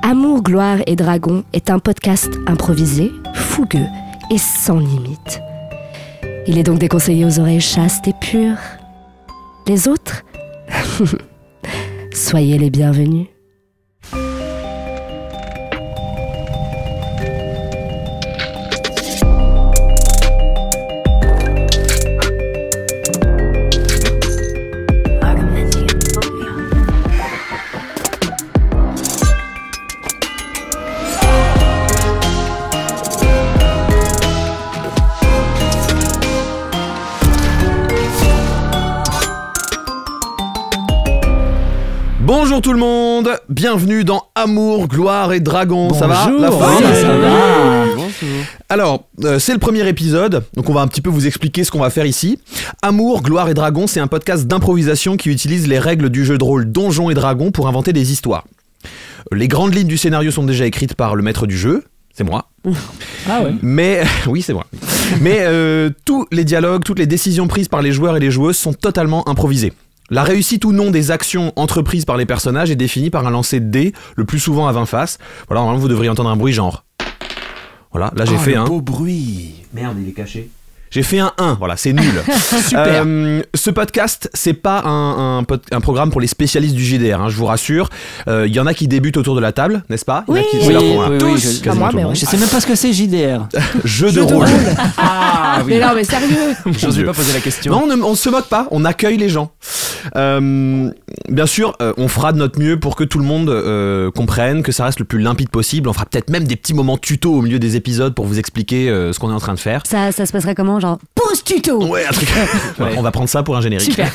Amour, gloire et dragon est un podcast improvisé, fougueux et sans limite. Il est donc déconseillé aux oreilles chastes et pures. Les autres, soyez les bienvenus. Bonjour tout le monde, bienvenue dans Amour, gloire et dragon. Bonjour. Ça va la Oui, forme ça va. Bonjour. Alors, c'est le premier épisode, donc on va un petit peu vous expliquer ce qu'on va faire ici. Amour, gloire et dragon, c'est un podcast d'improvisation qui utilise les règles du jeu de rôle Donjons et Dragons pour inventer des histoires. Les grandes lignes du scénario sont déjà écrites par le maître du jeu, c'est moi. Ah ouais. Mais oui, c'est moi. Mais tous les dialogues, toutes les décisions prises par les joueurs et les joueuses sont totalement improvisées. La réussite ou non des actions entreprises par les personnages est définie par un lancer de dés, le plus souvent à 20 faces. Voilà, normalement vous devriez entendre un bruit genre. Voilà, là j'ai fait un. beau bruit. Merde, il est caché. J'ai fait un 1, voilà, c'est nul. Super. Ce podcast, c'est pas un programme pour les spécialistes du JDR, hein, je vous rassure. Il y en a qui débutent autour de la table, n'est-ce pas? Il y en a qui- c'est là pour tous. Pas moi, mais tout le ouais. Je sais même pas ce que c'est JDR. jeu de rôle. Ah Mais non, mais sérieux. J'ose pas poser la question. Non, on se moque pas, on accueille les gens. Bien sûr, on fera de notre mieux pour que tout le monde comprenne, que ça reste le plus limpide possible. On fera peut-être même des petits moments tuto au milieu des épisodes pour vous expliquer ce qu'on est en train de faire. Ça se passerait comment, genre pause tuto. Ouais, un truc. On va prendre ça pour un générique. Super.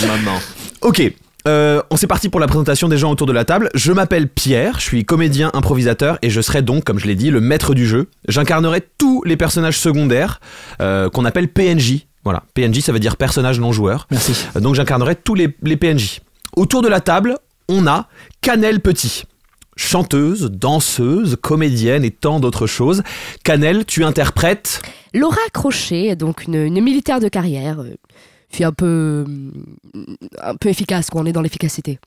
Maman. Ok. On s'est parti pour la présentation des gens autour de la table. Je m'appelle Pierre, je suis comédien improvisateur et je serai donc, comme je l'ai dit, le maître du jeu. J'incarnerai tous les personnages secondaires qu'on appelle PNJ. Voilà, PNJ ça veut dire personnage non joueur. Merci. Donc j'incarnerai tous les PNJ. Autour de la table, on a Cannelle Petit. Chanteuse, danseuse, comédienne et tant d'autres choses. Cannelle, tu interprètes... Laura Crochet, donc une militaire de carrière, fille un peu efficace, quoi. On est dans l'efficacité.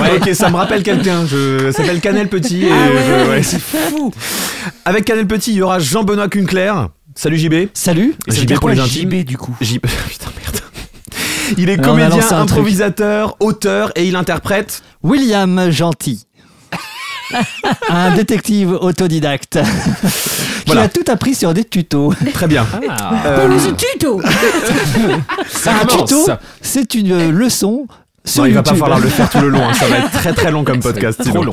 Ouais, ok, ça me rappelle quelqu'un. Ça s'appelle Cannelle Petit. Et ouais, c'est fou. Avec Cannelle Petit, il y aura Jean-Benoît Cuncler. Salut JB. Salut. Et ça veut JB dire pour quoi les intimes. JB du coup? JB. Putain, merde. Il est Alors, on a comédien, lancé un truc. improvisateur, auteur et il interprète... William Gentil. Un détective autodidacte qui Voilà. a tout appris sur des tutos. Très bien. tuto. Ça Un commence. tuto, c'est une leçon sur Non, il va YouTube. pas falloir le faire tout le long, hein. Ça va être très très long comme podcast. Trop sinon. long.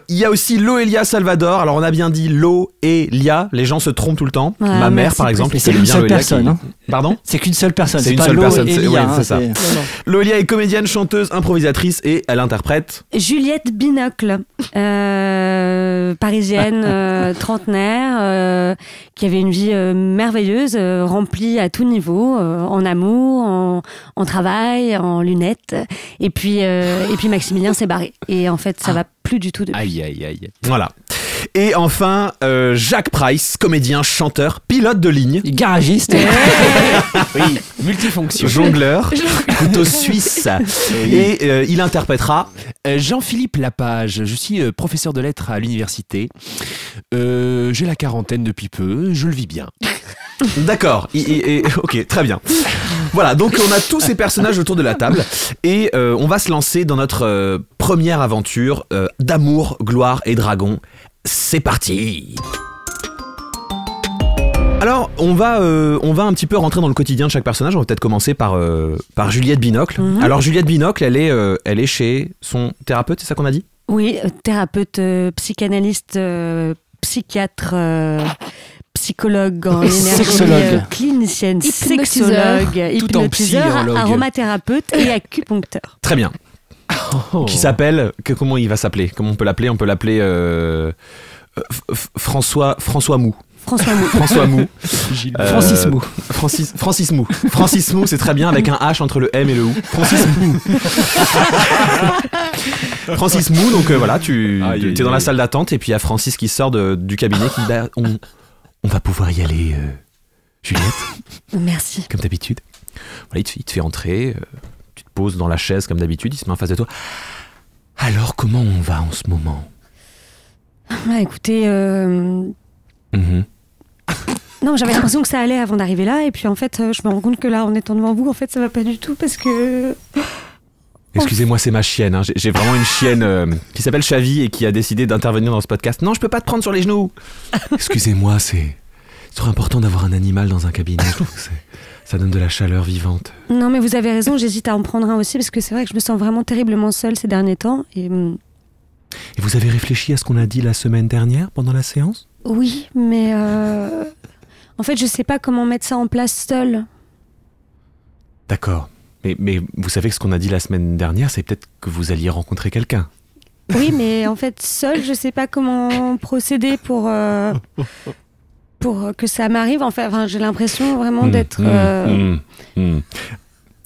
Il y a aussi Loelia Salvador. Alors on a bien dit Loelia. Les gens se trompent tout le temps. Ah, Ma mère merci, par exemple. Et il c'est connaît une bien seule Loelia personne. Hein. Pardon. C'est qu'une seule personne. C'est une pas seule Lo personne, et c'est- Lia, ouais, hein, c'est ça. Loelia est comédienne, chanteuse, improvisatrice et elle interprète. Juliette Binocle, parisienne, trentenaire, qui avait une vie merveilleuse, remplie à tout niveau, en amour, en travail, en lunettes. Et puis Maximilien s'est barré. Et en fait, ça va plus du tout depuis. Aïe aïe aïe. Voilà. Et enfin Jacques Price, comédien, chanteur, pilote de ligne, Garagiste. Oui, multifonction. jongleur, couteau suisse. Et il interprétera. Jean-Philippe Lapage, je suis professeur de lettres à l'université. J'ai la quarantaine depuis peu, je le vis bien. D'accord. Ok, très bien. Voilà, donc on a tous ces personnages autour de la table et on va se lancer dans notre première aventure d'amour, gloire et dragon. C'est parti. Alors, on va un petit peu rentrer dans le quotidien de chaque personnage. On va peut-être commencer par Juliette Binocle. Mhm. Alors, Juliette Binocle, elle est chez son thérapeute, c'est ça qu'on a dit ? Oui, thérapeute, psychanalyste, psychiatre, psychologue en énergie, Sexologue. clinicienne, Hypnotiseur. sexologue, Tout en hypnotiseur, psychologue. aromathérapeute et acupuncteur. Très bien. Oh. Qui s'appelle... Comment il va s'appeler ? Comment on peut l'appeler ? On peut l'appeler François Mou. François Mou. François Mou. Francis Mou. Francis Mou. Francis Mou, c'est très bien avec un H entre le M et le OU. Francis Mou. Francis Mou, donc voilà, tu es dans la salle d'attente et puis il y a Francis qui sort du cabinet qui dit bah, on va pouvoir y aller, Juliette, Merci. comme d'habitude. Voilà, il te fait entrer, tu te poses dans la chaise comme d'habitude, il se met en face de toi. Alors, comment on va en ce moment? Ah, écoutez, Mhm. non, j'avais l'impression que ça allait avant d'arriver là, et puis en fait, je me rends compte que là, en étant devant vous, en fait, ça va pas du tout parce que. Excusez-moi, c'est ma chienne. Hein. J'ai vraiment une chienne qui s'appelle Chavi et qui a décidé d'intervenir dans ce podcast. Non, je peux pas te prendre sur les genoux. Excusez-moi, c'est trop important d'avoir un animal dans un cabinet. Je trouve que ça donne de la chaleur vivante. Non, mais vous avez raison, j'hésite à en prendre un aussi parce que c'est vrai que je me sens vraiment terriblement seule ces derniers temps. Et Et vous avez réfléchi à ce qu'on a dit la semaine dernière pendant la séance? oui, mais en fait, je sais pas comment mettre ça en place seule. D'accord. Mais vous savez que ce qu'on a dit la semaine dernière, c'est peut-être que vous alliez rencontrer quelqu'un. Oui, mais en fait, seule, je sais pas comment procéder pour que ça m'arrive. Enfin, j'ai l'impression vraiment d'être.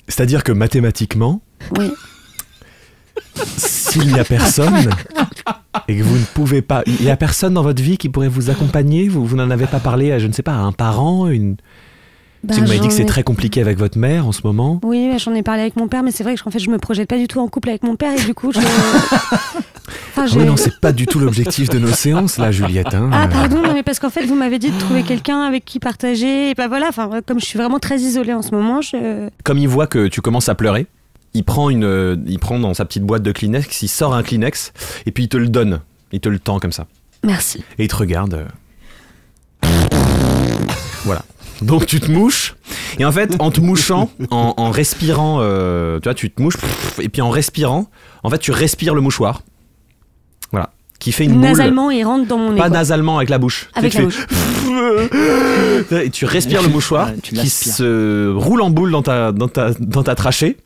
C'est-à-dire que mathématiquement, Oui. s'il n'y a personne et que vous ne pouvez pas, il n'y a personne dans votre vie qui pourrait vous accompagner, vous n'en avez pas parlé à, je ne sais pas, à un parent, Bah, Si vous m'avez dit que c'est j'en ai- très compliqué avec votre mère en ce moment. Oui, bah, j'en ai parlé avec mon père, mais c'est vrai que en fait, je me projette pas du tout en couple avec mon père et du coup, je. Enfin, Ah ouais, non, c'est pas du tout l'objectif de nos séances, là, Juliette. Hein. Ah pardon, non, mais parce qu'en fait vous m'avez dit de trouver quelqu'un avec qui partager et bah voilà, enfin comme je suis vraiment très isolée en ce moment, Comme il voit que tu commences à pleurer, il prend dans sa petite boîte de Kleenex, il sort un Kleenex et puis il te le donne, il te le tend comme ça. Merci. Et il te regarde. Voilà. Donc tu te mouches, et en fait, en te mouchant, en respirant, tu vois, tu te mouches, et puis en respirant, en fait, tu respires le mouchoir. Voilà. Qui fait une boule. Nasalement, il rentre dans mon nez. Pas quoi. nasalement, avec la bouche. Avec Tu la fais- bouche. Et tu respires le mouchoir Ouais, tu qui l'aspires. se roule en boule dans ta trachée.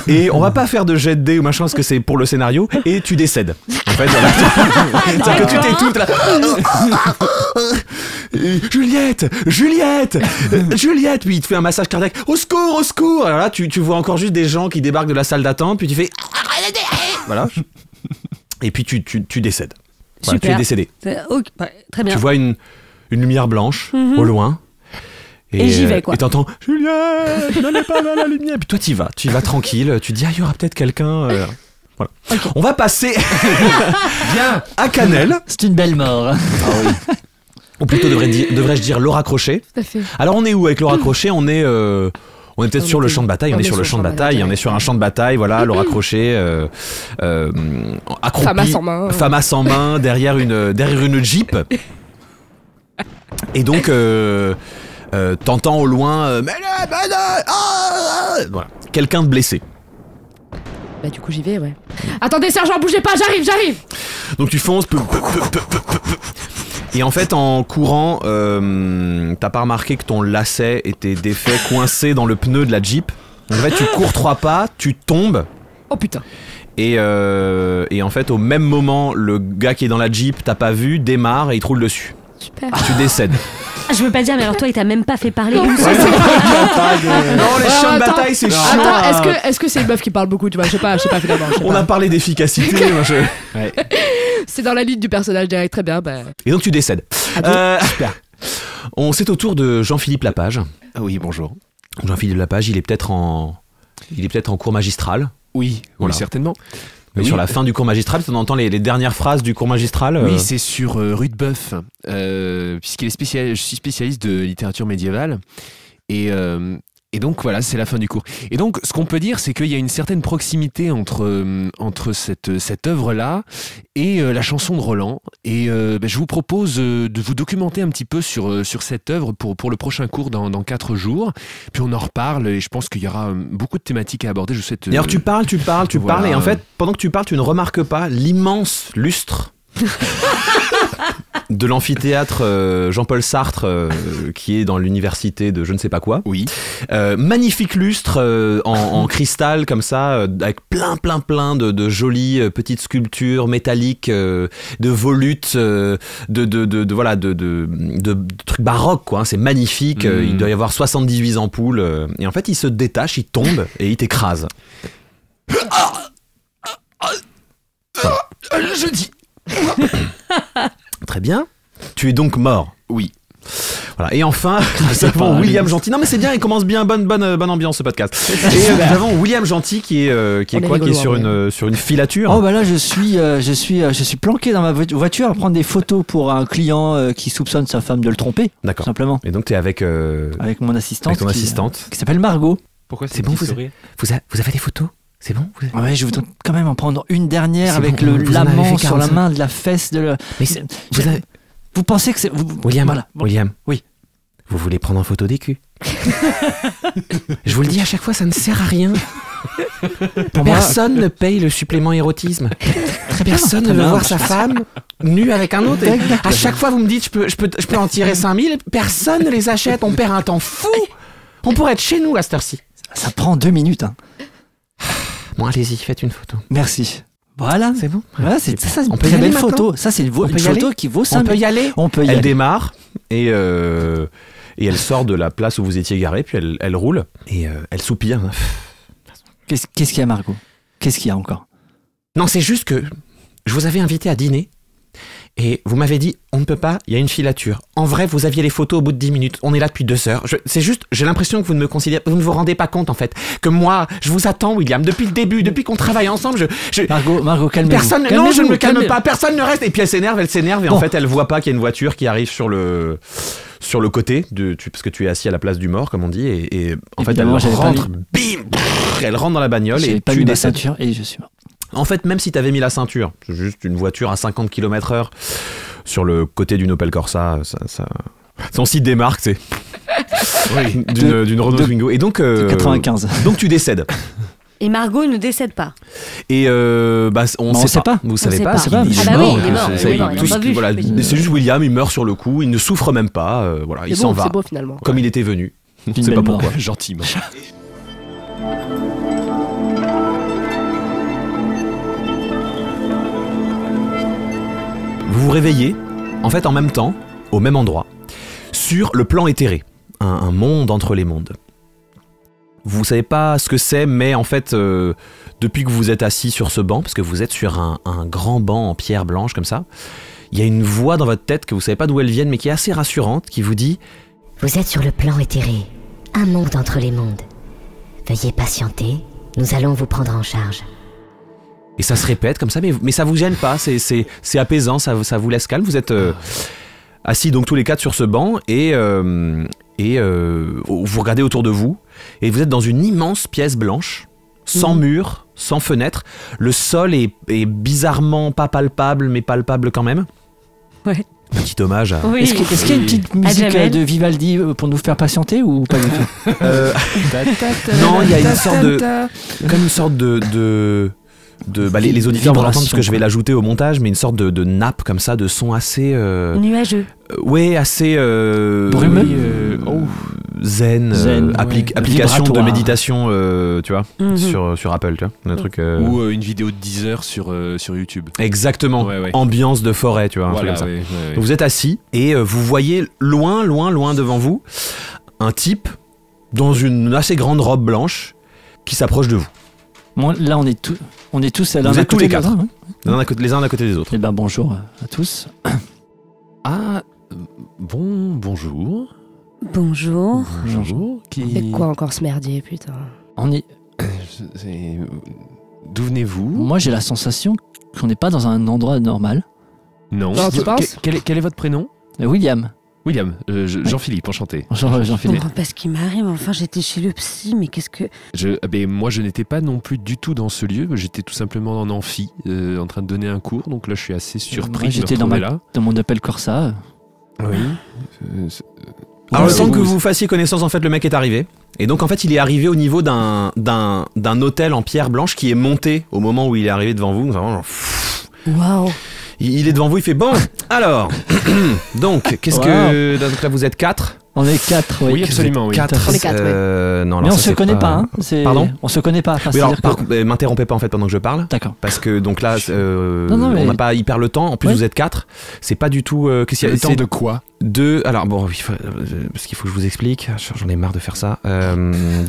Et on va pas faire de jet de dés ou machin parce que c'est pour le scénario. Et tu décèdes. En fait, voilà. C'est-à-dire que tu t'étouffes là. Juliette. Puis il te fait un massage cardiaque. Au secours. Alors là, tu vois encore juste des gens qui débarquent de la salle d'attente. Puis tu fais. Voilà. Et puis tu décèdes. Voilà, tu Super. es décédé. Ok, ouais, très bien. Tu vois une lumière blanche au loin. Et j'y vais, quoi. Et t'entends Juliette, n'allez pas vers la lumière. Puis toi, tu y vas tranquille. Tu te dis, il y aura peut-être quelqu'un. Voilà. On va passer bien à Canel. C'est une belle mort. Ou plutôt, devrais-je dire Laura Crochet. Tout à fait. Alors, on est où avec Laura Crochet? On est peut-être sur le champ de bataille. On est sur le champ de bataille. On est sur un champ de bataille. Voilà, Laura Crochet, accroupie, Famasse en main. derrière une Jeep. Et donc, t'entends au loin, voilà, quelqu'un de blessé. Bah du coup j'y vais, ouais. Attendez sergent, bougez pas, j'arrive. Donc tu fonces. Et en fait, en courant, t'as pas remarqué que ton lacet était défait, coincé dans le pneu de la Jeep. Donc en fait, tu cours 3 pas, tu tombes. Oh putain. Et en fait, au même moment, le gars qui est dans la Jeep, t'as pas vu, démarre et il te roule dessus. Super. Tu décèdes. Ah, je veux pas dire, mais alors toi, il t'a même pas fait parler une seule Non, les chiens de attends. bataille, c'est chiant. Attends, est-ce que c'est une meuf qui parle beaucoup, tu vois? Je sais pas finalement. je sais On pas. a parlé d'efficacité. moi, C'est dans la ligne du personnage direct, très bien. Bah. Et donc tu décèdes. Super. C'est au tour de Jean-Philippe Lapage. Ah oui, bonjour. Jean-Philippe Lapage, il est peut-être en cours magistral. Oui, Voilà. oui, certainement. Mais Oui. sur la fin du cours magistral, on entend les dernières phrases du cours magistral. Oui, c'est sur Rudebeuf, je suis spécialiste de littérature médiévale. Et donc voilà, c'est la fin du cours. Et donc, ce qu'on peut dire, c'est qu'il y a une certaine proximité entre cette œuvre-là et la chanson de Roland. Et je vous propose de vous documenter un petit peu sur cette œuvre pour le prochain cours dans 4 jours. Puis on en reparle et je pense qu'il y aura beaucoup de thématiques à aborder. Je vous souhaite. D'ailleurs, tu parles, voilà. et en fait, pendant que tu parles, tu ne remarques pas l'immense lustre de l'amphithéâtre Jean-Paul Sartre qui est dans l'université de je ne sais pas quoi. Oui. Magnifique lustre en cristal comme ça, avec plein de jolies petites sculptures métalliques, de volutes, de trucs baroques quoi. Hein. C'est magnifique. Il doit y avoir 78 ampoules et en fait il se détache, il tombe et il t'écrase. Je dis. Très bien. Tu es donc mort. Oui. Voilà. Et enfin, nous avons William Gentil. Non mais c'est bien, il commence bien, bonne ambiance ce podcast. Et nous avons William Gentil qui est sur une filature. Oh bah là je suis planqué dans ma voiture à prendre des photos pour un client qui soupçonne sa femme de le tromper. D'accord. Tout simplement. Et donc t'es avec Mon assistante. avec ton assistante. Qui s'appelle Margot. Pourquoi C'est bon, vous avez des photos? C'est bon? Ouais, je voudrais quand même en prendre une dernière C'est avec bon, vous en avez l'amant fait sur la 45. main de la fesse de. Mais Vous pensez que c'est. William, Voilà. Bon. William. Oui. Vous voulez prendre en photo des culs? Je vous le dis à chaque fois, ça ne sert à rien. Pour moi, Personne ne paye le supplément érotisme. Personne ne veut voir sa femme nue avec un autre. Et à chaque fois, vous me dites, je peux en tirer 5000. Personne ne les achète. On perd un temps fou. On pourrait être chez nous à cette heure-ci. ça prend 2 minutes. Hein. Bon, allez-y, faites une photo. Merci. Voilà. C'est bon? Voilà, c'est On une peut y très aller belle maintenant photo. Ça, c'est une On peut y photo aller qui vaut On 5 peut y aller? On peut y Elle aller. démarre et elle sort de la place où vous étiez garé, puis elle roule et elle soupire. Qu'est-ce qu'il y a, Margot? Qu'est-ce qu'il y a encore? Non, c'est juste que je vous avais invité à dîner et vous m'avez dit on ne peut pas, il y a une filature. En vrai, vous aviez les photos au bout de 10 minutes. On est là depuis 2 heures. C'est juste, j'ai l'impression que vous ne vous rendez pas compte en fait. Que moi, je vous attends, William, depuis le début, depuis qu'on travaille ensemble. Margot, calmez-vous. Personne, non, Calmez-vous, je ne me calme calmez- pas. Personne ne reste. Et puis elle s'énerve et Bon. en fait, elle voit pas qu'il y a une voiture qui arrive sur le côté parce que tu es assis à la place du mort, comme on dit. Et en fait, elle Évidemment, j'avais pas rentre, bim, elle rentre dans la bagnole J'avais et pas tu mis ma décèdes. ceinture et je suis mort. En fait, même si t'avais mis la ceinture, c'est juste une voiture à 50 km/h sur le côté d'une Opel Corsa, son site démarque, c'est d'une Renault de- Twingo. Et donc, 95. donc tu décèdes. Et Margot ne décède pas. Et on sait pas. Vous savez sait pas. pas. s'il Ah est bah mort, oui, il est que mort, c'est- il est mort, ils tout l'ont ce pas qui- vu. voilà, Oui. c'est juste William, il meurt sur le coup, il ne souffre même pas. Voilà, il C'est s'en beau, va c'est beau finalement. comme il était venu. Une Je sais pas belle pourquoi. mort. Gentiment. Vous vous réveillez, en fait en même temps, au même endroit, sur le plan éthéré, un monde entre les mondes. Vous savez pas ce que c'est, mais en fait, depuis que vous êtes assis sur ce banc, parce que vous êtes sur un grand banc en pierre blanche comme ça, il y a une voix dans votre tête que vous savez pas d'où elle vient, mais qui est assez rassurante, qui vous dit Vous êtes sur le plan éthéré, un monde entre les mondes. Veuillez patienter, nous allons vous prendre en charge. et ça se répète comme ça, mais ça vous gêne pas, c'est apaisant, ça vous laisse calme. Vous êtes assis donc tous les 4 sur ce banc et vous regardez autour de vous et vous êtes dans une immense pièce blanche, sans mur, sans fenêtre. Le sol est bizarrement pas palpable, mais palpable quand même. Ouais. Un petit hommage à... Oui. Est-ce qu'il y a une petite musique Jamel. de Vivaldi pour nous faire patienter ou pas du tout? Non, il y a une sorte de... Comme une sorte de les auditeurs vont l'entendre parce que je vais l'ajouter au montage, mais une sorte de nappe comme ça, de son assez... Nuageux. ouais, assez... Brumeux. Zen, Zen, ouais. application de Vibratoire. méditation, tu vois, Mhm. sur Apple, tu vois, un truc... Ou une vidéo de 10 heures sur YouTube. Exactement, Ouais. ambiance de forêt, tu vois, un Voilà, truc comme ça. ouais. Donc vous êtes assis et vous voyez loin devant vous un type dans une assez grande robe blanche qui s'approche de vous. Bon, là, on est tous à l'un Vous à êtes tous côté les de l'autre, 4. hein. Les uns à côté des autres. Eh ben bonjour à tous. Ah, bonjour. Bonjour. Bonjour. C'est quoi encore ce merdier, putain? On est. D'où venez-vous? Moi, j'ai la sensation qu'on n'est pas dans un endroit normal. Non. Non, tu penses? Quel est votre prénom? William, William. Jean-Philippe, enchanté. Je Jean-Philippe. comprends pas ce qui m'arrive. Enfin, j'étais chez le psy, mais qu'est-ce que... Moi, je n'étais pas non plus du tout dans ce lieu. J'étais tout simplement en amphi, en train de donner un cours. Donc là, je suis assez surpris Moi, de me j'étais dans retrouver là. Dans mon Opel Corsa. Oui. Alors le Ouais, temps que vous- vous fassiez connaissance, en fait, le mec est arrivé. Et donc, en fait, il est arrivé au niveau d'un hôtel en pierre blanche qui est monté au moment où il est arrivé devant vous. Vraiment, genre, Waouh. il est devant vous, il fait bon. Alors, donc, qu'est-ce que donc là vous êtes 4. On est 4, oui. Oui, absolument, oui. 4. On est quatre, non, Mais alors on ça, se c'est connaît pas, hein. Pardon. On se connaît pas. Enfin, Oui, alors, c'est-à-dire que- m'interrompez pas en fait pendant que je parle. D'accord. Parce que donc là, Non, mais- on n'a pas hyper le temps. En plus, Ouais. vous êtes 4. C'est pas du tout. Qu'est-ce qu'il y a Le temps c'est de quoi? deux. Alors bon, parce qu'il faut que je vous explique. J'en ai marre de faire ça.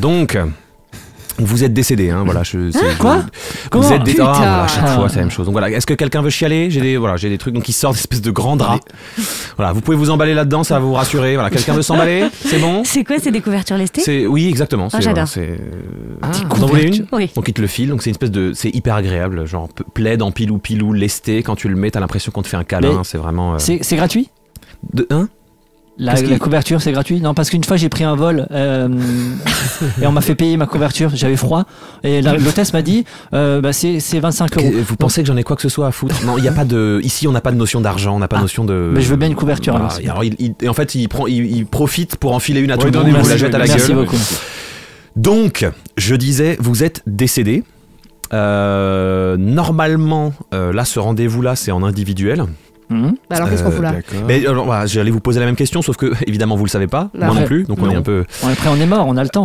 Donc, Vous êtes décédé, hein, voilà. Quoi Vous Comment êtes décédé. Putain. Voilà, à chaque fois, c'est la même chose. Donc voilà, est-ce que quelqu'un veut chialer ? J'ai des trucs donc qui sortent d'espèces de grands draps. Voilà, vous pouvez vous emballer là-dedans, ça va vous rassurer. Voilà, quelqu'un veut s'emballer ? C'est bon ? C'est quoi, c'est des couvertures lestées ? Oui, exactement. j'adore. Vous en voulez une ? Oui. Donc il te le file, donc c'est une espèce de, c'est hyper agréable, genre plaid en pilou lesté. Quand tu le mets, t'as l'impression qu'on te fait un câlin. Mais c'est vraiment. C'est gratuit Hein ? la couverture, c'est gratuit? Non, parce qu'une fois j'ai pris un vol et on m'a fait payer ma couverture. J'avais froid et l'hôtesse m'a dit c'est 25 €. Vous pensez que j'en ai quoi que ce soit à foutre? Non, il y a pas de. Ici, on n'a pas de notion d'argent, on n'a pas de notion de. Mais je veux bien une couverture. Voilà. Alors, et en fait, il profite pour enfiler une à tout le monde, merci, vous la jette à la merci gueule. beaucoup. Donc, je disais, vous êtes décédé. Normalement, là, ce rendez-vous-là, c'est en individuel. Bah alors qu'est-ce qu'on fout là? Mais alors, voilà, j'allais vous poser la même question, sauf que évidemment vous le savez pas, moi non plus, donc on est un peu. Après on est mort, on a le temps.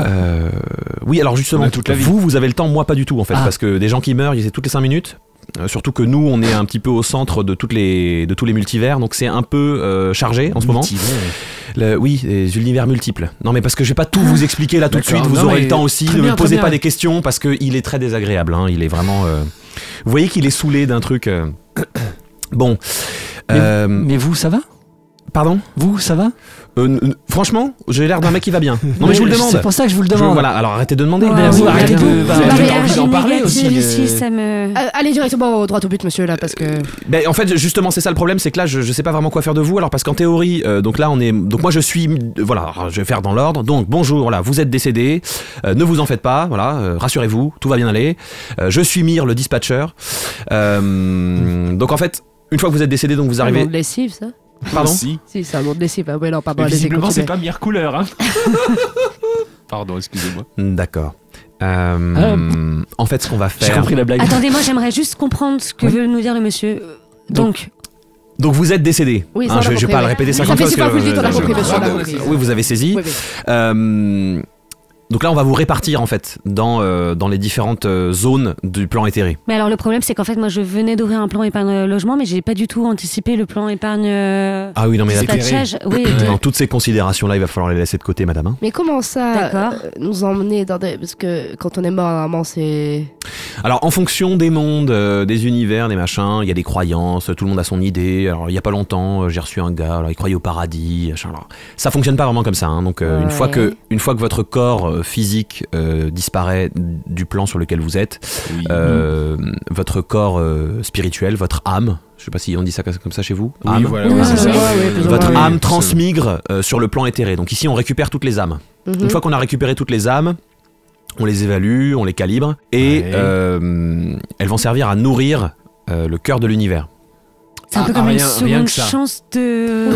Oui, alors justement, toute la vie. vous avez le temps, moi pas du tout en fait, parce que des gens qui meurent, c'est toutes les 5 minutes. Surtout que nous, on est un petit peu au centre de tous les multivers, donc c'est un peu chargé en ce moment. Oui, les univers multiples. Non, mais parce que je vais pas tout vous expliquer là tout de suite. Vous aurez le temps aussi. Ne me posez pas des questions parce que il est très désagréable. Hein, il est vraiment. Vous voyez qu'il est saoulé d'un truc. Bon. Mais vous, ça va? Pardon? Vous, ça va? Franchement, j'ai l'air d'un mec qui va bien. Non, mais je vous le demande. C'est pour ça que je vous le demande. Voilà, alors arrêtez de demander. Vous arrêtez de. L'énergie d'en parler aussi. négative ici, ça me. Allez directement droit au but, monsieur, là, parce que. Ben, en fait, justement, c'est ça le problème, c'est que là, je sais pas vraiment quoi faire de vous. Alors, parce qu'en théorie, donc là, donc moi, je suis, voilà, je vais faire dans l'ordre. Donc, bonjour, voilà, vous êtes décédé. Ne vous en faites pas, voilà, rassurez-vous, tout va bien aller. Je suis Mir, le dispatcher. Donc, en fait, une fois que vous êtes décédé, donc vous C'est un arrivez. nom de lessive, ça? Pardon? Si, c'est un nom de lessive. Ah ouais, non, pardon, allez-y, Visiblement, c'est continuez. pas Mir couleur. Hein. Pardon, excusez-moi. D'accord. En fait, ce qu'on va J'ai faire. compris la blague. Attendez, moi j'aimerais juste comprendre ce que veut nous dire le monsieur. Donc, Donc, vous êtes décédé. Oui, ça, on je l'a vais compris, pas le ouais. répéter Ça 50 fait fois. super parce que, vous le dites, on a compris, monsieur, on a compris. Oui, vous avez saisi. Oui, oui. Donc là, on va vous répartir en fait dans les différentes zones du plan éthéré. mais alors le problème c'est qu'en fait moi je venais d'ouvrir un plan épargne logement, mais j'ai pas du tout anticipé le plan épargne. Ah oui, non mais dispatchage. Oui. dans toutes ces considérations-là, il va falloir les laisser de côté, madame. Hein. Mais comment ça D'accord. nous emmener dans des. Parce que quand on est mort, normalement, c'est. Alors, en fonction des mondes, des univers, des machins, il y a des croyances, tout le monde a son idée. Alors, il y a pas longtemps, j'ai reçu un gars, alors, il croyait au paradis. Machin, alors, ça fonctionne pas vraiment comme ça. Hein. Donc, une fois que votre corps physique disparaît du plan sur lequel vous êtes, votre corps spirituel, votre âme, je sais pas si on dit ça comme ça chez vous. Oui, âme. voilà, ouais, c'est ça. Votre Oui, âme oui, transmigre sur le plan éthéré. Donc ici, on récupère toutes les âmes. Une fois qu'on a récupéré toutes les âmes, on les évalue, on les calibre, et elles vont servir à nourrir le cœur de l'univers. C'est un peu comme rien- une rien seconde que ça. chance de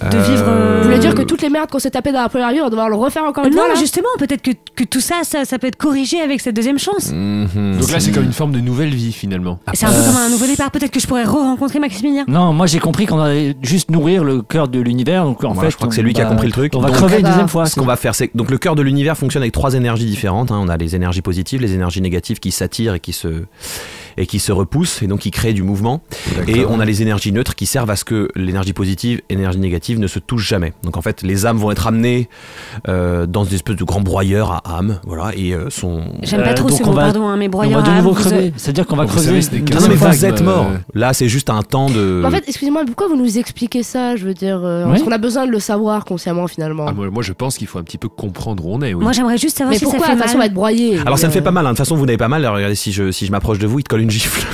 vivre. Vous voulez dire que toutes les merdes qu'on s'est tapées dans la première vie, on va devoir le refaire encore une Non, fois là justement, peut-être que tout ça peut être corrigé avec cette deuxième chance. Donc là, c'est comme une forme de nouvelle vie finalement. C'est un peu comme un nouveau départ. Peut-être que je pourrais re-rencontrer Maximilien. Non, moi j'ai compris qu'on allait juste nourrir le cœur de l'univers. Donc en Voilà, fait, je crois que c'est lui qui a compris le truc. On va Donc, crever une deuxième fois. Ce qu'on va faire, c'est que donc le cœur de l'univers fonctionne avec 3 énergies différentes. Hein. On a les énergies positives, les énergies négatives qui s'attirent et qui se repoussent et donc qui créent du mouvement. Et on a les énergies neutres qui servent à ce que l'énergie positive et l'énergie négative ne se touchent jamais. Donc en fait, les âmes vont être amenées dans une espèce de grand broyeur à âmes, voilà, et sont. J'aime pas trop donc ce on mot, va- pardon, hein, mais On broyeur va de à nouveau âme, vous crever. C'est-à-dire qu'on va Vous crever. savez, c'est des Ah non mais vague, vous êtes mort. Là, c'est juste un temps de. Mais en fait, excusez-moi, pourquoi vous nous expliquez ça? Je veux dire, Oui. parce qu'on a besoin de le savoir consciemment finalement. Ah, moi, je pense qu'il faut un petit peu comprendre où on est. Oui. Moi, j'aimerais juste savoir Mais si pourquoi ça la fait façon va mal. être broyée? Alors ça ne fait pas mal. Hein. De toute façon, vous n'avez pas mal. Alors, regardez, si je m'approche de vous, il te colle une gifle.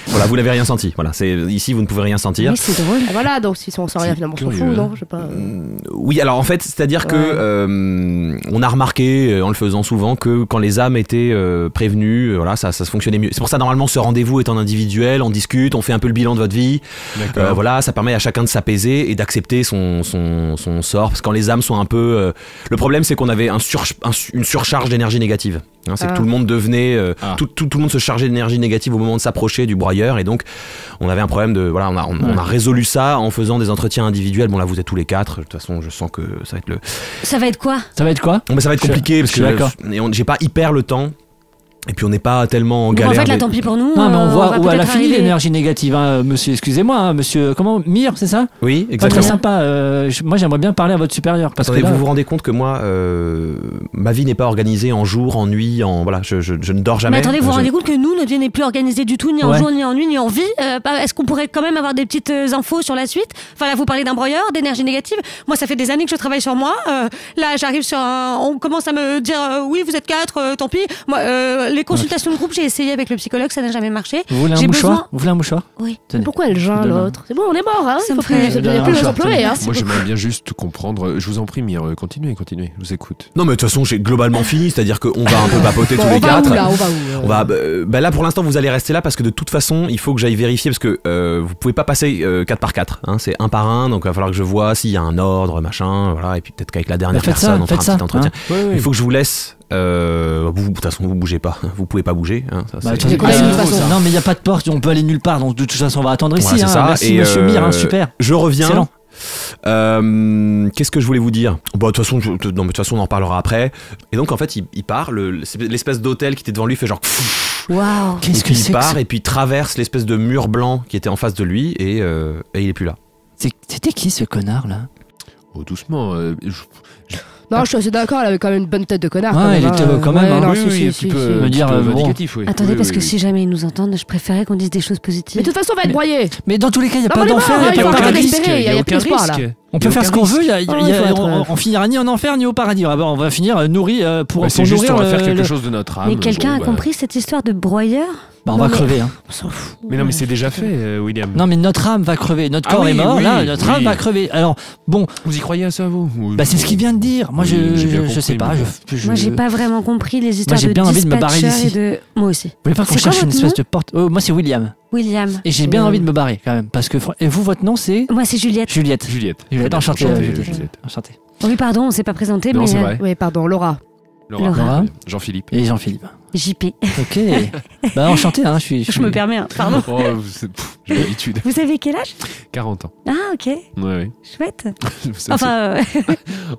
Voilà, vous n'avez rien senti. Voilà, ici, vous ne pouvez rien sentir. Oui, c'est drôle. Ah, voilà, donc si on sent rien finalement, on s'en fout, curieux, non? Je sais pas. Oui, alors en fait, c'est-à-dire que on a remarqué en le faisant souvent que quand les âmes étaient prévenues, voilà, ça se fonctionnait mieux. C'est pour ça normalement ce rendez-vous est en individuel, on discute, on fait un peu le bilan de votre vie. D'accord. Voilà, ça permet à chacun de s'apaiser et d'accepter son sort. Parce que quand les âmes sont un peu, le problème c'est qu'on avait une surcharge d'énergie négative. Hein, c'est que tout le monde devenait, tout le monde se chargeait d'énergie négative au moment de s'approcher du broyeur et donc on avait un problème de, voilà, on a résolu ça en faisant des entretiens individuels. Bon là vous êtes tous les 4. De toute façon je sens que ça va être le. Ça va être quoi? Ça va être quoi? Bon, mais ça va être compliqué parce je suis d'accord. que j'ai pas hyper le temps. Et puis on n'est pas tellement en Donc galère. en fait, là, mais- tant pis pour nous. Non, mais on va voit où elle a peut-être fini arriver. l'énergie négative, hein, monsieur. Excusez-moi, hein, monsieur. Comment Mire, c'est ça? Oui, Pas très exactement. sympa. Moi, j'aimerais bien parler à votre supérieur. Parce Attendez, que là, vous vous rendez compte que moi, ma vie n'est pas organisée en jour, en nuit, voilà, je ne dors jamais. Mais attendez, vous vous Je- rendez compte que nous, notre vie n'est plus organisée du tout, ni en Ouais. jour, ni en nuit, ni en vie. Est-ce qu'on pourrait quand même avoir des petites infos sur la suite? Enfin, là, vous parlez d'un broyeur, d'énergie négative. Moi, ça fait des années que je travaille sur moi. Là, j'arrive sur on commence à me dire oui, vous êtes 4, tant pis. Moi, les consultations de groupe, j'ai essayé avec le psychologue, ça n'a jamais marché. Vous voulez un J'ai mouchoir besoin- Vous voulez un mouchoir? Oui. Tenez. Pourquoi elle geint Demain. l'autre? C'est bon, on est mort, hein. Ça Il me faut plus, ferait- il y a plus besoin de pleurer, hein. Moi, j'aimerais bien juste comprendre. Je vous en prie, Mire, continuez, je vous écoute. Non, mais de toute façon, j'ai globalement fini, c'est-à-dire qu'on va un peu papoter Bon, tous on les va quatre. où là? On va où On va, bah là pour l'instant vous allez rester là parce que de toute façon il faut que j'aille vérifier parce que vous pouvez pas passer 4 par 4 hein, c'est 1 par 1 donc il va falloir que je vois s'il y a un ordre machin voilà et puis peut-être qu'avec la dernière Faites personne ça, on fera un faites ça, petit entretien. hein. Il faut que je vous laisse de toute façon vous bougez pas vous pouvez pas bouger hein, ça, Bah, c'est- de toute façon, de toute façon. Non, mais il n'y a pas de porte, on peut aller nulle part, donc de toute façon, on va attendre ici. Ouais, c'est hein. ça. Merci, Et, monsieur Mire, hein, super. je reviens. Excellent. Qu'est-ce que je voulais vous dire? Bon, de toute façon, non, mais de toute façon, on en parlera après. Et donc, en fait, il part. L'espèce d'hôtel qui était devant lui fait genre. Waouh. Qu'est-ce Et que puis c'est il que part ça et puis il traverse l'espèce de mur blanc qui était en face de lui et il est plus là. C'était qui ce connard là? Oh, doucement. Non, je suis assez d'accord, elle avait quand même une bonne tête de connard. Ouais, quand même, il était hein. quand même, Ouais, hein. non, oui, si, oui, si, un si, petit peu, si. Me dire, bon. vindicatif, oui. Attendez, Oui, parce oui, que oui. si jamais ils nous entendent, je préférais qu'on dise des choses positives. Mais de toute façon, on va être broyé. Mais dans tous les cas, il n'y a Non, pas mais on est d'enfer, mort, il il n'y faut a pas arrêter de d'espérer. risque. il y a plus d'espoir, là. On peut faire ce qu'on veut, il faut être- on finira ni en enfer ni au paradis. On va finir nourri pour C'est juste, nourrir on va faire quelque le- chose de notre âme. Mais quelqu'un Bon, a bah. compris cette histoire de broyeur? Bah, on Non, va mais- crever. Hein. On s'en fout. Mais non, mais c'est déjà fait, William. Non, mais notre âme va crever. Notre Ah corps oui, est mort, oui, là, notre âme oui. va crever. Alors, bon, Vous y croyez à ça, vous? bah, c'est ce qu'il vient de dire. Moi, Oui, j'ai bien je sais compris, pas. mais- Je- Moi, j'ai pas vraiment compris les histoires j'ai de bien envie de me barrer dispatchers d'ici. et de... Moi aussi. Vous voulez pas qu'on C'est quoi cherche une votre espèce nom de porte. Oh, moi, c'est William. William. Et j'ai bien envie de me barrer quand même. Parce que. Et vous, votre nom, c'est Moi, c'est Juliette. Juliette. Juliette. Juliette, enchantée. Juliette. Enchanté. Oui, pardon, on s'est pas présenté, Non, mais c'est vrai. Oui, pardon, Laura. Laura. Laura. Jean-Philippe. Et Jean-Philippe. JP. Ok. Bah, enchanté, hein. Je me permets, hein, pardon. Oh, j'ai l'habitude. Vous avez quel âge? 40 ans. Ah, ok. Ouais, ouais. Chouette. Ça, Enfin,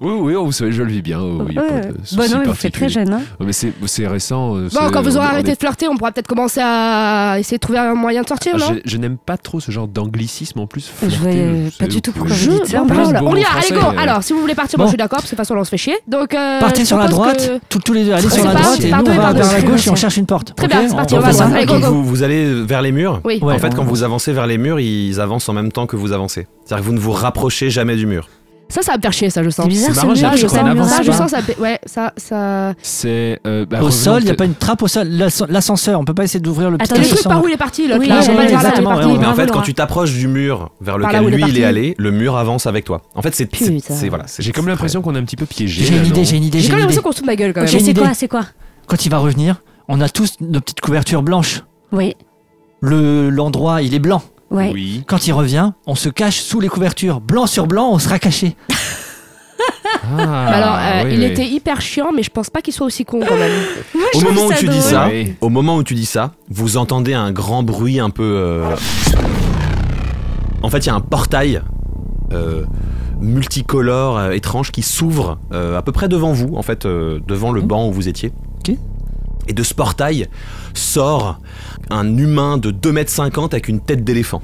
oui, oui, vous savez, je le vis bien. Il y a pas de souci bon, non, mais vous faites très particulier. jeune, hein. Ouais, mais c'est récent. Bon, quand vous aurez arrêté de flirter, on pourra peut-être commencer à essayer de trouver un moyen de sortir, non? Je n'aime pas trop ce genre d'anglicisme en plus. Je flirter, vois vous pas savez, du tout vous pourquoi pouvez- vous dites ça. on Plus parle. beau On y en va, allez, français, go. Alors, si vous voulez partir, moi Bon. je suis d'accord, parce que de toute façon, on se fait chier. Donc, Partez je sur la propose droite, que- tous les deux, allez On sur la sait pas, droite et nous pardon, on va pardon, vers la gauche et on pardon. cherche une porte. Très Ok bien, c'est parti, on va fait voir. ça. Allez, go, Quand go. vous allez vers les murs, Oui. Ouais, en fait, quand on- vous avancez vers les murs, ils avancent en même temps que vous avancez. C'est-à-dire que vous ne vous rapprochez jamais du mur. Ça va me faire chier, ça, je sens. C'est bizarre, C'est marrant, ce j'ai mur, l'impression je qu'on sens avance bien. Ça, je pas. sens, ça. Ouais, ça. C'est. Au sol, il n'y a pas une trappe au sol. L'ascenseur, on peut pas essayer d'ouvrir le petit Attendez, Le truc ascenseur. par où il est parti, l'autre Oui, là. ouais, On va aller ouais, vers là, il est exactement, parti. ouais. Mais en bravo, fait, Laura. quand tu t'approches du mur vers Par là lequel où il est lui il est parti. allé, le mur avance avec toi. En fait, Putain. c'est voilà. J'ai comme l'impression qu'on est un petit peu piégé. J'ai une là, idée, non j'ai une idée, J'ai j'ai quand une même idée. l'impression qu'on se fout de ma gueule quand J'ai même. une C'est idée. quoi, c'est quoi? Quand il va revenir, on a tous nos petites couvertures blanches. Oui, L'endroit, il est blanc. ouais. Oui. Quand il revient, on se cache sous les couvertures. Blanc sur blanc, on sera caché. Ah, Alors, oui, il oui. était hyper chiant, mais je pense pas qu'il soit aussi con quand même. Moi, je Au trouve moment où ça tu dis drôle. ça, Oui. au moment où tu dis ça, vous entendez un grand bruit un peu. En fait, il y a un portail multicolore, étrange, qui s'ouvre à peu près devant vous, en fait, devant le banc où vous étiez. Ok. Et de ce portail sort un humain de 2,50 m avec une tête d'éléphant.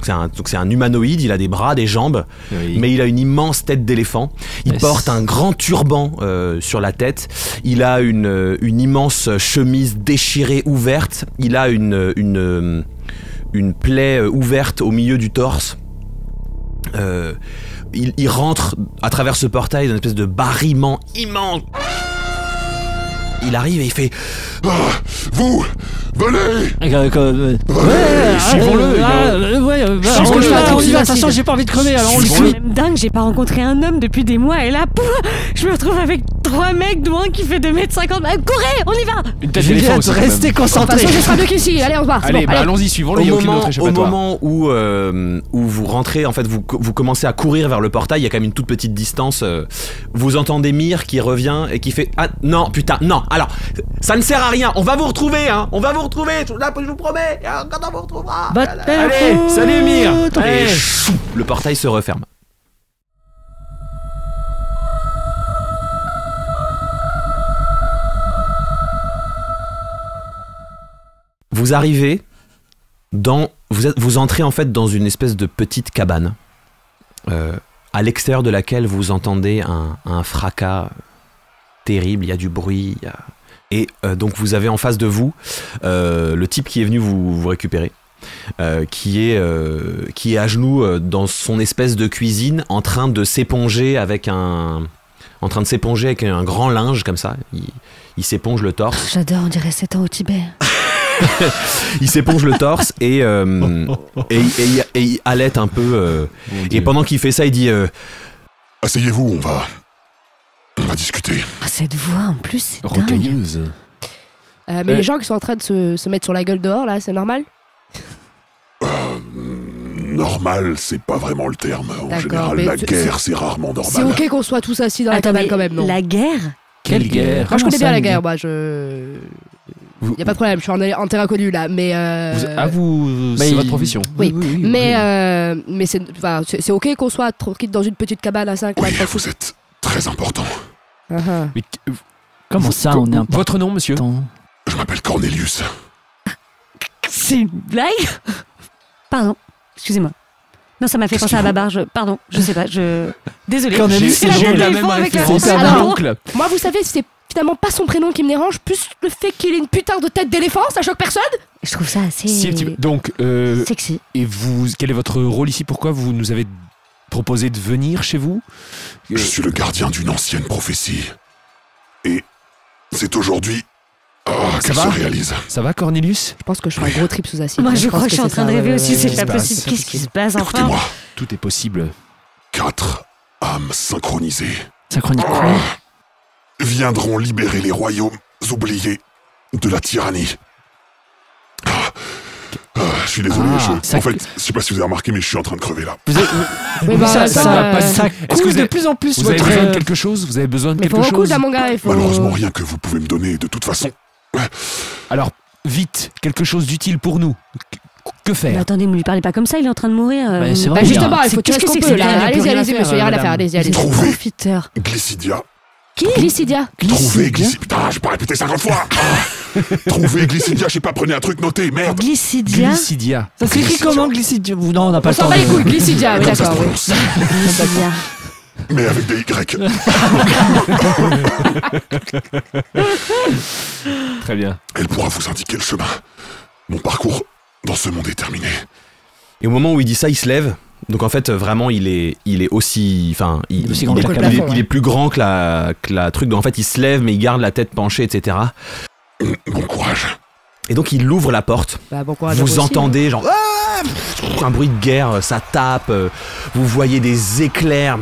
Donc c'est un humanoïde, il a des bras, des jambes, Oui. mais il a une immense tête d'éléphant. Il Yes. porte un grand turban sur la tête. Il a une immense chemise déchirée ouverte. Il a une plaie ouverte au milieu du torse. Il rentre à travers ce portail dans une espèce de barrillement immense. Il arrive et il fait Vous, venez! Suivons-le. Je pense que je vais attendre on y qu'il va. décide. Attention, j'ai pas envie de crever. Alors on le C'est suit. quand même dingue, j'ai pas rencontré un homme depuis des mois et là, pouf, je me retrouve avec 3 mecs dont un qui fait 2,50 m. Courez, on y va! Une tête d'éléphant Juliette, aussi. quand même. restez De toute concentrés. façon, ce sera mieux qu'ici. Allez, on se barre. c'est Allez, bon, bah allez. allons-y, suivons-le. Il n'y a aucune autre au échappatoire. moment où vous rentrez, en fait, vous commencez à courir vers le portail. Il y a quand même une toute petite distance. Vous entendez Mire qui revient et qui fait ah non putain non. Alors ça ne sert à rien. On va vous retrouver, hein. On va vous retrouver. Je vous promets. Quand on vous retrouvera. Allez, salut Mire. Et Allez. chou, le portail se referme. Vous arrivez vous entrez en fait dans une espèce de petite cabane à l'extérieur de laquelle vous entendez un fracas terrible, il y a du bruit, et donc vous avez en face de vous le type qui est venu vous récupérer. Qui est à genoux dans son espèce de cuisine en train de s'éponger avec un grand linge comme ça. Il s'éponge le torse. J'adore, on dirait 7 ans au Tibet. Il s'éponge le torse et il halète un peu. Et pendant qu'il fait ça, il dit Asseyez-vous, on va discuter. Ah, cette voix en plus, c'est dingue. Rocailleuse. Mais les gens qui sont en train de se mettre sur la gueule dehors, là, c'est normal? Normal, c'est pas vraiment le terme. En D'accord, général, mais la guerre, c'est rarement C'est normal. ok qu'on soit tous assis dans la Attends, cabane mais quand même, non? la guerre? Quelle guerre? Moi, je connais bien Comment la ça, guerre, une moi, y a pas de problème, je suis en terrain connu, là, mais... C'est votre profession. Oui, mais c'est ok qu'on soit tranquille dans une petite cabane à 5 Oui, mètres. vous êtes très important. Mais Comment ça, on est important? Votre nom, monsieur? Je m'appelle Cornelius. C'est une blague? Pardon, excusez-moi. Non, ça m'a fait penser à Babar. Pardon, je sais pas. Désolée. Cornelius, C'est J'ai eu la téléphone même avec un- référence. C'est à hyper mon bien. oncle. Moi, vous savez, c'est finalement pas son prénom qui me dérange, plus le fait qu'il ait une putain de tête d'éléphant, ça choque personne? Je trouve ça assez Si, un petit peu. Donc, sexy. et vous, quel est votre rôle ici? Pourquoi vous nous avez proposé de venir chez vous? Je suis le gardien d'une ancienne prophétie. Et c'est aujourd'hui qu'elle se réalise. Ça va, Cornelius? Je pense que je fais un gros trip sous acide. Moi, je crois pense que je suis en c'est train de ça, rêver ouais, aussi. ouais, C'est ouais. pas se passe possible. Qu'est-ce qui se passe enfin? Écoutez-moi, Tout est possible. 4 âmes synchronisées Synchronique. viendront libérer les royaumes oubliés de la tyrannie. Je suis désolé, ça- en fait, je sais pas si vous avez remarqué, mais je suis en train de crever là. Vous êtes... Oui, bah, ça, attends, ça, euh, va pas- ça Est-ce que coule vous de avez- plus en plus Vous avez votre... besoin de quelque chose? Vous avez besoin de Mais quelque faut beaucoup chose? là, mon gars, il faut... Malheureusement, rien que vous pouvez me donner, de toute façon. Alors, vite, quelque chose d'utile pour nous. Que Mais faire? attendez, ne lui parlez pas comme ça. Il est en train de mourir. Bah, c'est Bah vrai, justement, bien. il faut Qu'est-ce tirer que ce c'est qu'on que peut c'est là. que ça? Allez-y, Il y a plus allez-y, rien à monsieur, faire, rien à faire, madame. allez-y, allez-y. Trouvé. Profiteur. Glycidia. Qui? Glycidia? Trouvé Glycidia. Putain, j'ai pas répété 50 fois. Trouvé Glycidia, je sais pas, prenez un truc noté, merde. Glycidia. Glycidia. Ça s'écrit comment, glycide? Non, on n'a pas On le temps. s'en bat les de- couilles, Glycidia, oui, Comme ça se d'accord, oui. prononce. Glycidia. Mais avec des Y. Très bien. Elle pourra vous indiquer le chemin. Mon parcours dans ce monde est terminé. Et au moment où il dit ça, il se lève. Donc en fait, vraiment, il est aussi, enfin, Il est aussi grand que la cabane. il est plus grand que la truc. Donc en fait, il se lève, mais il garde la tête penchée, etc. Bon courage. Et donc il ouvre la porte. Bah, bon courage à vous Vous aussi, entendez genre un bruit de guerre, ça tape. Vous voyez des éclairs.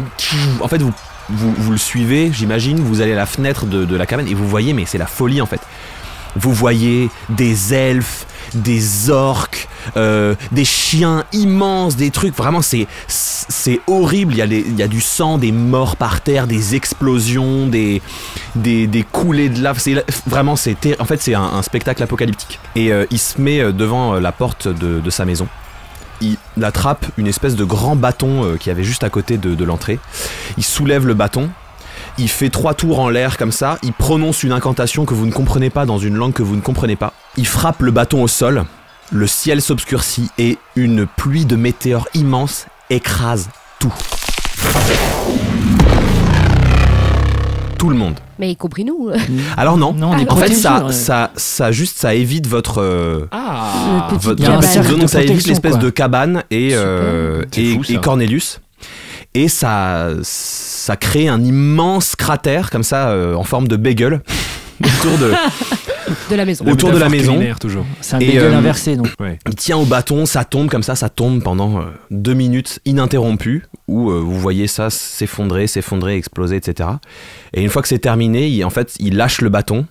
En fait, vous le suivez, j'imagine. Vous allez à la fenêtre de la cabane et vous voyez, mais c'est la folie en fait. Vous voyez des elfes, des orques, des chiens immenses, des trucs. Vraiment, c'est horrible. Il y a du sang, des morts par terre, des explosions, des coulées de lave. Vraiment, en fait, c'est un spectacle apocalyptique. Et il se met devant la porte de sa maison. Il attrape une espèce de grand bâton qui avait juste à côté de l'entrée. Il soulève le bâton. Il fait 3 tours en l'air comme ça, il prononce une incantation que vous ne comprenez pas dans une langue que vous ne comprenez pas. Il frappe le bâton au sol, le ciel s'obscurcit et une pluie de météores immense écrase tout. Tout le monde. Mais y compris nous. Alors non, Non, on est en fait protégés, ça évite votre... Ah. Petite Il y a un cabane. cercle de donc ça évite protection, l'espèce quoi. de cabane et, C'est fou, ça. et Cornelius. Et ça crée un immense cratère comme ça en forme de bagel autour De la maison. autour de la métaphore maison. culinaire, toujours. C'est un Et, bagel inversé, donc. Il tient au bâton, ça tombe comme ça tombe pendant 2 minutes ininterrompues où vous voyez ça s'effondrer, exploser, etc. Et une fois que c'est terminé, il lâche le bâton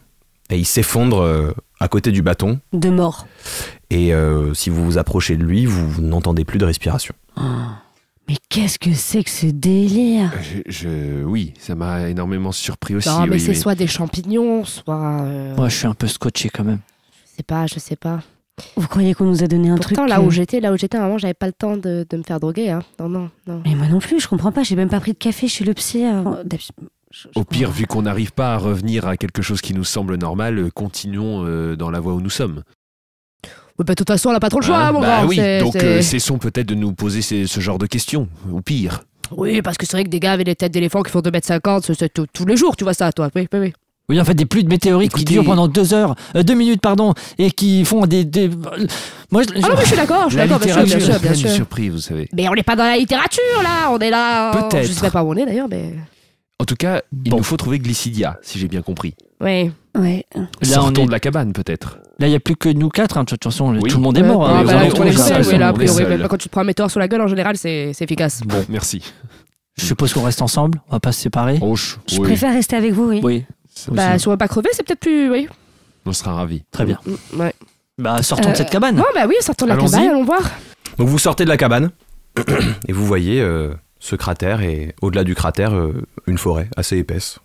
et il s'effondre à côté du bâton. De mort. Et si vous vous approchez de lui, vous n'entendez plus de respiration. Oh. Mais qu'est-ce que c'est que ce délire? Oui, ça m'a énormément surpris aussi. Non, mais oui, c'est oui. soit des champignons, soit... Moi, je suis un peu scotché quand même. Je sais pas. Vous croyez qu'on nous a donné un Pourtant, truc là où j'étais, à un moment, j'avais pas le temps de me faire droguer, hein. Non. Mais moi non plus, je comprends pas. J'ai même pas pris de café chez le psy. Au pire, vu qu'on n'arrive pas à revenir à quelque chose qui nous semble normal, continuons dans la voie où nous sommes. Ouais, bah, de toute façon, on n'a pas trop le choix, mon bah grand. oui, donc c'est- cessons peut-être de nous poser ce genre de questions, ou pire. Oui, parce que c'est vrai que des gars avec des têtes d'éléphant qui font 2,50 m, c'est tous les jours, tu vois ça, toi. Oui. Oui, en fait, des pluies de météorites qui Écoutez- durent pendant 2 minutes, et qui font des... Moi, Ah non, mais je suis d'accord, La bien littérature sûr, est bien pleine sûr. de surprises, vous savez. Mais on n'est pas dans la littérature, là, on est là... Peut-être. Je sais pas où on est, d'ailleurs, mais... En tout cas, il Bon. nous faut trouver Glycidia, si j'ai bien compris. Oui. Ouais. Là, Sortons de la cabane, peut-être. Là, il n'y a plus que nous 4. De toute façon, Oui. tout le monde est mort. Ah, hein. bah, on là, est tout le monde est tous seul, seuls, oui, là, a on est priori, seuls. même quand tu te prends un météore sur la gueule, en général, c'est efficace. Bon, merci. Je suppose qu'on reste ensemble. On va pas se séparer. Je préfère rester avec vous, oui. Oui, Bah, si on va pas crever, c'est peut-être plus... Oui. On sera ravis. très bien. Ouais. Bah, sortons de cette cabane. Non, bah oui, sortons de la Allons-y. cabane, allons voir. Donc vous sortez de la cabane et vous voyez ce cratère et au-delà du cratère une forêt assez épaisse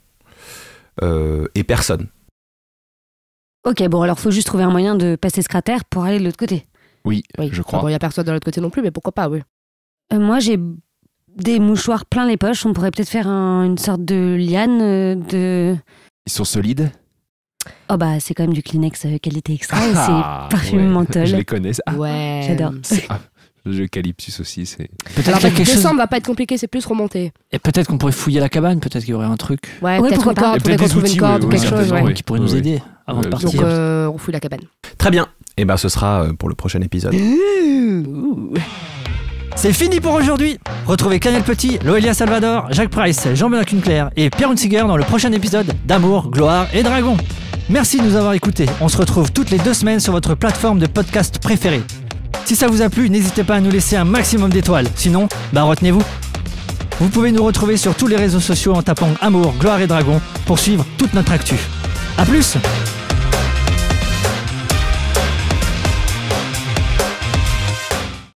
et personne. Ok, bon, alors faut juste trouver un moyen de passer ce cratère pour aller de l'autre côté. Oui, Oui. je crois. Bon, il y a personne de l'autre côté non plus, mais pourquoi pas, oui. Moi, j'ai des mouchoirs plein les poches. On pourrait peut-être faire une sorte de liane de... Ils sont solides. Oh bah, c'est quand même du Kleenex qualité extra et Ah, c'est parfumé ouais. menthol. Je les connais. Ah, Ouais. J'adore. le eucalyptus aussi, c'est... Peut-être Alors, qu'il y a quelque chose. descendre va pas être compliqué, c'est plus remonter. Et peut-être qu'on pourrait fouiller la cabane. Peut-être qu'il y aurait un truc Ouais, Ouais, peut-être pourquoi une pas. corde, Il y a faudrait peut-être qu'on des trouve une outils, corde ou oui, quelque chose, certainement, ouais. oui. qui pourrait nous Oui. aider avant de Ouais, partir. Donc, on fouille la cabane. Très bien. Et ben ce sera pour le prochain épisode. C'est fini pour aujourd'hui. Retrouvez Canel Petit, Loelia Salvador, Jacques Price, Jean-Benoît Kunkler et Pierre Hunziger dans le prochain épisode d'Amour, Gloire et Dragon. Merci de nous avoir écoutés. On se retrouve toutes les 2 semaines sur votre plateforme de podcast préférée. Si ça vous a plu, n'hésitez pas à nous laisser un maximum d'étoiles. Sinon, retenez-vous. Vous pouvez nous retrouver sur tous les réseaux sociaux en tapant Amour, Gloire et Dragon pour suivre toute notre actu. A plus!